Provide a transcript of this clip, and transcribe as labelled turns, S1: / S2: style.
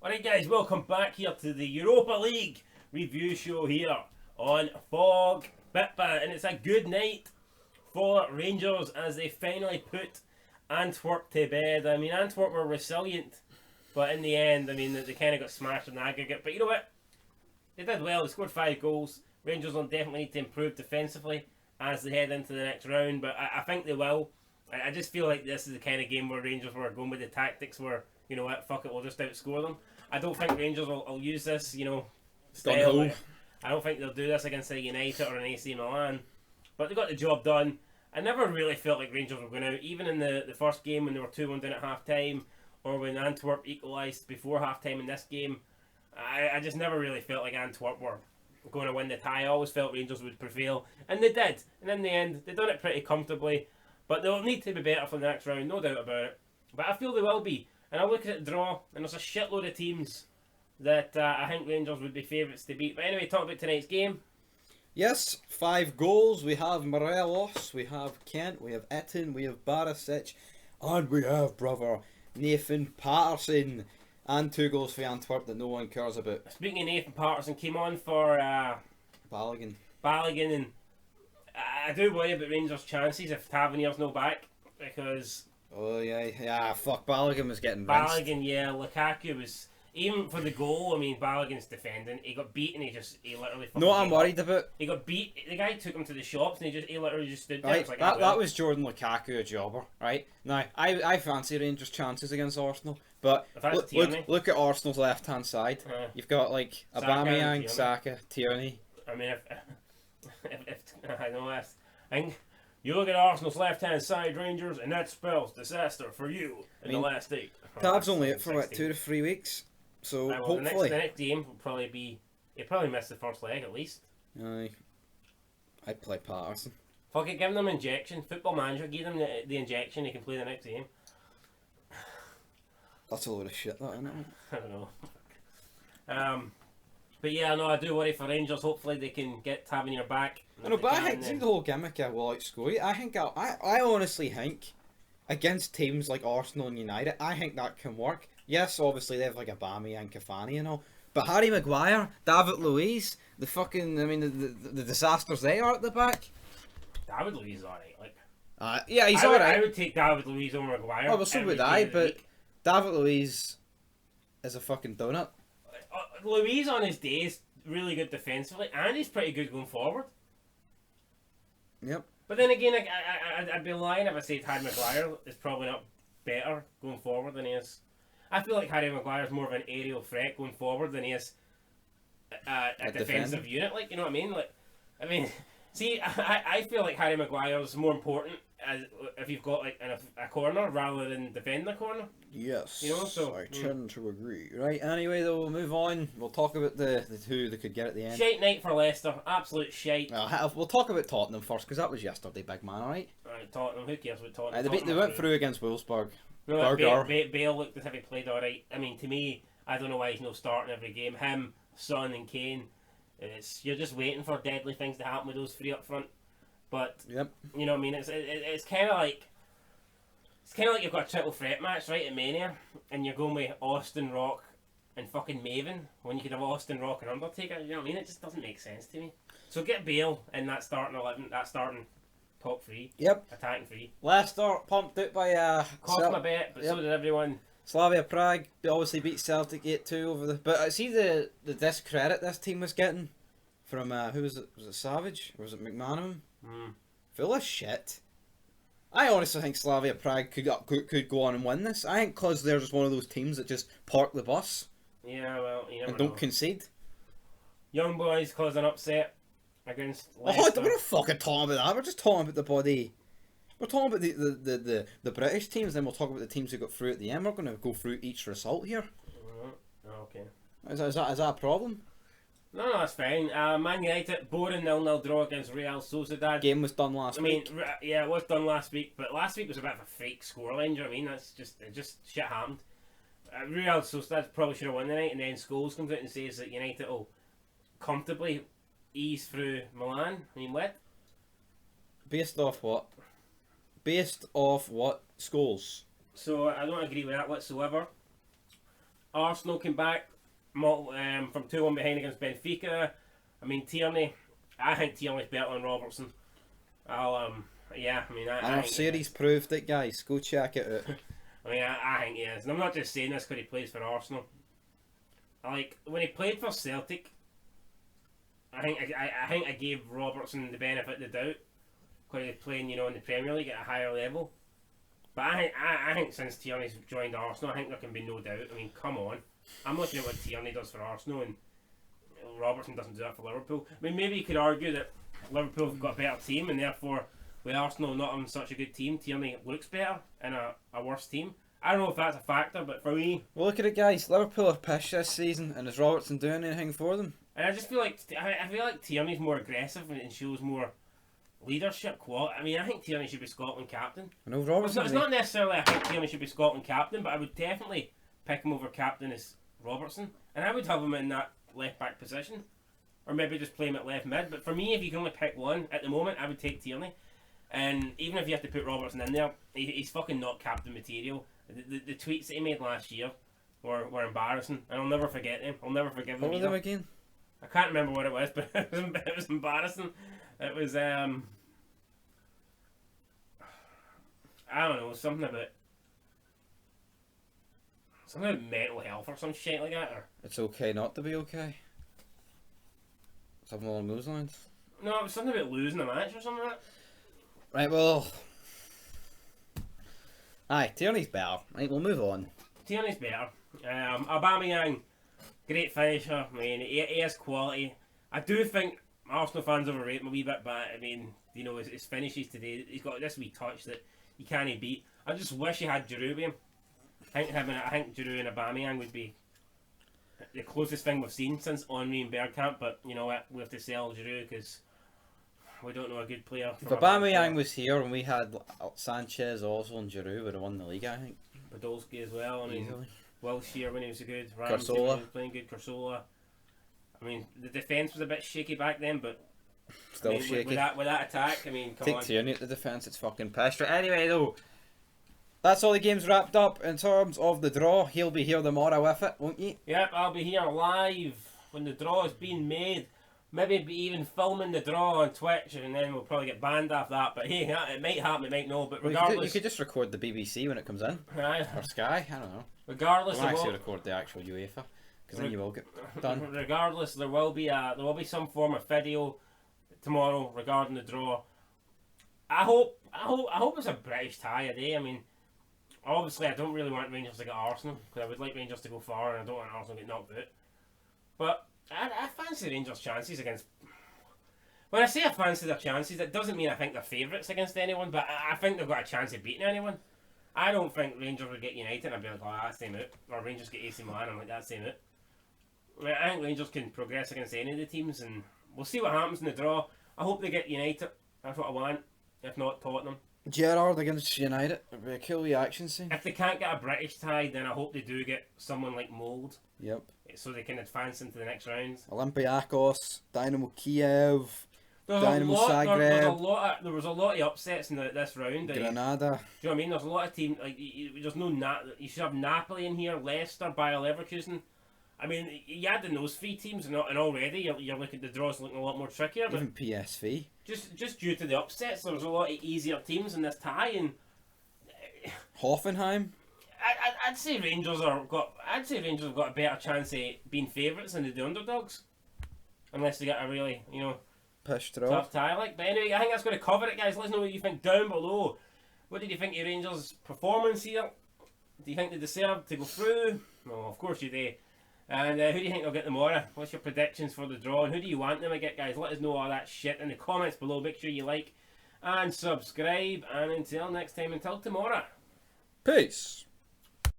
S1: Alright guys, welcome back here to the Europa League review show here on Fog Bitba, and it's a good night for Rangers as they finally put Antwerp to bed. I mean, Antwerp were resilient, but in the end, I mean, they kind of got smashed in the aggregate. But you know what? They did well. They scored 5 goals. Rangers will definitely need to improve defensively as they head into the next round, but I think they will. I just feel like this is the kind of game where Rangers were going with the tactics where, you know what, fuck it, we'll just outscore them. I don't think Rangers will use this, style. I don't think they'll do this against a United or an AC Milan. But they got the job done. I never really felt like Rangers were going out, even in the first game when they were 2-1 down at half time, or when Antwerp equalised before half time in this game. I just never really felt like Antwerp were going to win the tie. I always felt Rangers would prevail, and they did. And in the end, they done it pretty comfortably. But they'll need to be better for the next round, no doubt about it. But I feel they will be. And I look at the draw, and there's a shitload of teams that I think Rangers would be favourites to beat. But anyway, talk about tonight's game.
S2: Yes, 5 goals. We have Morelos, we have Kent, we have Etten, we have Barisic, and we have brother Nathan Patterson. And 2 goals for Antwerp that no one cares about.
S1: Speaking of Nathan Patterson, came on for
S2: Balogun,
S1: and I do worry about Rangers' chances if Tavernier's no back, because
S2: oh yeah, fuck, Balogun was getting rinsed.
S1: Balogun, yeah, Lukaku was, even for the goal, I mean, Balogun's defending, he got beat and he literally fucking
S2: No, I'm worried about.
S1: He got beat, the guy took him to the shops and he literally just stood there.
S2: Right,
S1: Like,
S2: that was Jordan Lukaku, a jobber, right? Now, I fancy Rangers' chances against Arsenal, but look at Arsenal's left-hand side. You've got, like, Aubameyang, Saka, Tierney.
S1: I mean, if I know this, I think you look at Arsenal's left-hand side, Rangers, and that spells disaster for you in the last 8.
S2: Tab's only out for, what, 2 to 3 weeks? So, hopefully.
S1: The next game will probably be... He'll probably miss the first leg, at least.
S2: Aye. I'd play Patterson.
S1: Fuck it, give them an injection. Football Manager, give them the injection, he can play the next game.
S2: That's a load of shit, that, isn't it?
S1: I don't know. But yeah, no, I do worry for Rangers. Hopefully they can get Tavernier back.
S2: I know, but I think, see the whole gimmick will outscore you. I honestly think, against teams like Arsenal and United, I think that can work. Yes, obviously they have like Aubameyang and Cavani and all, but Harry Maguire, David Luiz, the disasters they are at the back.
S1: David Luiz is alright, like.
S2: Yeah, he's alright.
S1: I would take David Luiz over Maguire.
S2: Oh, well, so would I, but David Luiz is a fucking donut.
S1: Luiz on his day is really good defensively, and he's pretty good going forward.
S2: Yep.
S1: But then again, I'd be lying if I said Harry Maguire is probably not better going forward than he is. I feel like Harry Maguire is more of an aerial threat going forward than he is a defensive unit. Like, you know what I mean? Like, I mean, see, I feel like Harry Maguire is more important if you've got like a corner rather than defending a corner.
S2: Yes.
S1: You know, so
S2: I tend to agree. Right. Anyway, though, we'll move on. We'll talk about the 2 that could get at the end.
S1: Shite night for Leicester. Absolute shite.
S2: We'll talk about Tottenham first because that was yesterday, big man. Alright.
S1: Right, Tottenham. Who cares about Tottenham?
S2: They went through against Wolfsburg.
S1: No, Bale looked as if he played alright. I mean, to me, I don't know why he's no starting every game. Him, Son, and Kane. You're just waiting for deadly things to happen with those 3 up front. But
S2: yep.
S1: You know what I mean? It's kind of like you've got a triple threat match, right, at Mania, and you're going with Austin, Rock, and fucking Maven when you could have Austin, Rock, and Undertaker. You know what I mean? It just doesn't make sense to me. So get Bale in that starting 11, that starting top 3.
S2: Yep.
S1: Attacking 3.
S2: Leicester pumped out by
S1: cost my bet, but so did everyone.
S2: Slavia Prague obviously beat Celtic 8-2 over the. But I see the discredit this team was getting from who was it? Was it Savage or was it McManaman? Full of shit. I honestly think Slavia Prague could go on and win this. I think because they're just one of those teams that just park the bus.
S1: Yeah, well, you never
S2: and don't
S1: know.
S2: Concede.
S1: Young boys cause an upset against Leicester.
S2: Oh, we're not fucking talking about that. We're just talking about the body. We're talking about the British teams, then we'll talk about the teams who got through at the end. We're going to go through each result here.
S1: Okay.
S2: Is that a problem?
S1: No, that's fine. Man United, boring 0-0 draw against Real Sociedad.
S2: Game was done last week.
S1: Yeah, it was done last week, but last week was a bit of a fake scoreline, do you know what I mean? That's just shit happened. Real Sociedad probably should have won the night, and then Scholes comes out and says that United will comfortably ease through Milan. I mean, what?
S2: Based off what? Based off what? Scholes.
S1: So I don't agree with that whatsoever. Arsenal came back from 2-1 behind against Benfica. I mean, Tierney. I think Tierney's better than Robertson. Yeah, I mean,
S2: And our series proved it, guys. Go check it out.
S1: I mean, I think he is. And I'm not just saying this because he plays for Arsenal. Like, when he played for Celtic, I think I gave Robertson the benefit of the doubt because he's playing, in the Premier League at a higher level. But I think since Tierney's joined Arsenal, I think there can be no doubt. I mean, come on. I'm looking at what Tierney does for Arsenal, and Robertson doesn't do that for Liverpool. I mean, maybe you could argue that Liverpool have got a better team, and therefore, with Arsenal not having such a good team, Tierney looks better in a worse team. I don't know if that's a factor, but for me...
S2: Well, look at it, guys. Liverpool are pish this season, and is Robertson doing anything for them?
S1: And I just feel like Tierney's more aggressive and shows more leadership quality. I mean, I think Tierney should be Scotland captain.
S2: I know Robertson.
S1: It's not necessarily I think Tierney should be Scotland captain, but I would definitely pick him over captain as Robertson, and I would have him in that left back position, or maybe just play him at left mid. But for me, if you can only pick one at the moment, I would take Tierney. And even if you have to put Robertson in there, he's fucking not captain material. The tweets that he made last year were embarrassing, and I'll never forget them. I'll never forgive them.
S2: What were them again?
S1: I can't remember what it was, but it was embarrassing. It was I don't know, something about mental health or some shit like that. Or
S2: It's okay not to be okay. Something along those lines.
S1: no, it was something about losing a match or something like that.
S2: Right, well... Aye, Tierney's better. Right, we'll move on.
S1: Tierney's better. Aubameyang, great finisher. I mean, he has quality. I do think Arsenal fans overrate him a wee bit, but I mean, his finishes today, he's got this wee touch that you can't beat. I just wish he had Giroud with him. I think Giroud and Aubameyang would be the closest thing we've seen since Henry and Bergkamp, but you know what, we have to sell Giroud because we don't know a good player.
S2: If Aubameyang was here and we had Sanchez, Ozil and Giroud, would have won the league, I think.
S1: Podolski as well. I mean,
S2: easily.
S1: Wilshere when he was good. Ramsey
S2: Carsola.
S1: when he was playing good. Carsola. I mean, the defence was a bit shaky back then, but
S2: Still
S1: I mean,
S2: shaky.
S1: with that attack, I mean, come
S2: Take
S1: on.
S2: Tierney at the defence, it's fucking pish. Right, anyway, though, that's all the games wrapped up in terms of the draw. He'll be here tomorrow with it, won't you?
S1: Yep, I'll be here live when the draw is being made. Maybe be even filming the draw on Twitch, and then we'll probably get banned off that. But hey, it might happen, it might not. But
S2: Well,
S1: regardless,
S2: you could just record the BBC when it comes in.
S1: Aye.
S2: Or Sky, I don't know.
S1: regardless,
S2: We'll
S1: of
S2: actually
S1: what,
S2: record the actual UEFA, because then you will get done.
S1: regardless, there will be some form of video tomorrow regarding the draw. I hope it's a British tie a day. I mean, obviously, I don't really want Rangers to get Arsenal because I would like Rangers to go far, and I don't want Arsenal to get knocked out. But I fancy Rangers' chances against. When I say I fancy their chances, it doesn't mean I think they're favourites against anyone, but I think they've got a chance of beating anyone. I don't think Rangers would get United and I'd be like, oh, that's them out. Or Rangers get AC Milan, I'm like, that's them out. I mean, I think Rangers can progress against any of the teams, and we'll see what happens in the draw. I hope they get United. That's what I want. If not, Tottenham.
S2: Gerrard against United. It'd be a cool reaction scene.
S1: If they can't get a British tie, then I hope they do get someone like Mould,
S2: Yep.
S1: so they can advance into the next round.
S2: Olympiacos, Dynamo Kiev,
S1: There's
S2: Dynamo
S1: a lot,
S2: Zagreb,
S1: there was a lot of upsets in this round.
S2: Granada.
S1: Do you know what I mean? There's a lot of teams like there's no you should have Napoli in here, Leicester, Bayer Leverkusen. I mean, you add in those three teams, and already you're looking, the draw's looking a lot more trickier. But
S2: Even PSV.
S1: just due to the upsets, there was a lot of easier teams in this tie, and
S2: Hoffenheim.
S1: I'd say Rangers have got a better chance of being favourites than the underdogs, unless they get a really
S2: Pish draw.
S1: tough tie like. But anyway, I think that's going to cover it, guys. Let us know what you think down below. What did you think of Rangers' performance here? Do you think they deserve to go through? No, of course you do. And who do you think they'll get tomorrow? What's your predictions for the draw? And who do you want them to get, guys? Let us know all that shit in the comments below. Make sure you like and subscribe. And until next time, until tomorrow.
S2: Peace.